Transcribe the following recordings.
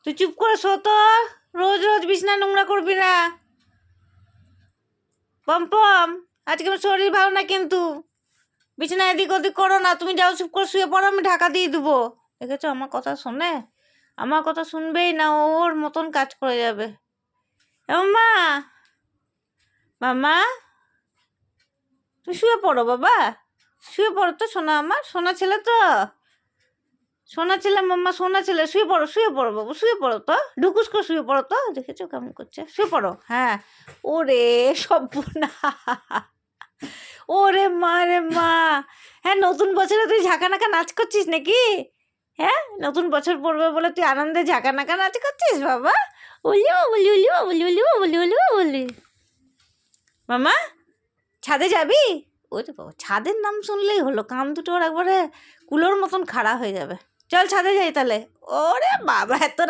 তুই চুপ করে শো তো। রোজ রোজ বিছনা নোংরা করবি না। পম্পম, আজকে আমার শরীর ভালো না কিন্তু। বিছানা এদিক ওদিক করো না, তুমি যাও চুপ করে শুয়ে পড়ো, আমি ঢাকা দিয়ে দেবো। দেখেছো আমার কথা শোনে? আমার কথা শুনবেই না, ওর মতন কাজ করে যাবে। মা, মামা, তুমি শুয়ে পড়ো বাবা, শুয়ে পড়ো তো সোনা, আমার সোনা ছেলে তো, সোনা ছেলে মাম্মা, সোনা ছেলে, শুয়ে পড়ো, শুয়ে পড়ো বাবু, শুয়ে পড়ো তো, ঢুকুস করে শুয়ে পড়ো তো। দেখেছো কেমন করছে? শুয়ে পড়ো। হ্যাঁ। ওরে সর্বনা, ওরে মা রে মা। হ্যাঁ, নতুন বছরে তুই ঝাঁকানাকা নাচ করছিস নাকি? হ্যাঁ, নতুন বছর পড়বে বলে তুই আনন্দে ঝাঁকানাকা নাচ করছিস বাবা? বলি বলি বলি বলি বলি বলি বলি বলি। মামা, ছাদে যাবি? ওই তো বাবা, ছাদের নাম শুনলেই হলো, কান দুটো ওর একবারে কুলোর মতন খাড়া হয়ে যাবে। চল ছাদে যাই তাহলে। ওরে বাবা, এত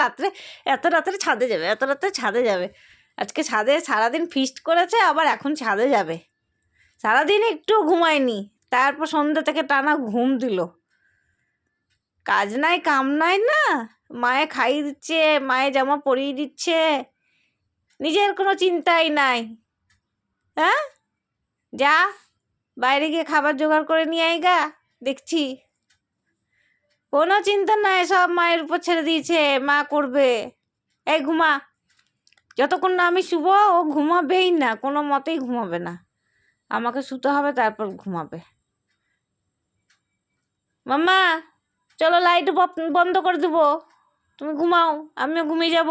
রাত্রে ছাদে যাবে, এত রাত্রে ছাদে যাবে। আজকে ছাদে সারাদিন ফিস্ট করেছে, আবার এখন ছাদে যাবে। সারাদিন একটু ঘুমায়নি, তারপর সন্ধ্যে থেকে টানা ঘুম দিল। কাজ নাই কাম নাই না, মায়ে খাইয়ে দিচ্ছে, মায়ে জামা পরিয়ে দিচ্ছে, নিজের কোনো চিন্তাই নাই। হ্যাঁ, যা বাইরে গিয়ে খাবার জোগাড় করে নিয়ে আয় গা। দেখছি কোনো চিন্তা নাই, সব মায়ের উপর ছেড়ে দিয়েছে, মা করবে। এই ঘুমা, যতক্ষণ না আমি শুভ ও ঘুমাবেই না, কোনো মতেই ঘুমাবে না। আমাকে শুতে হবে, তারপর ঘুমাবে। মাম্মা, চলো লাইট বন্ধ করে দেবো, তুমি ঘুমাও, আমিও ঘুমিয়ে যাব।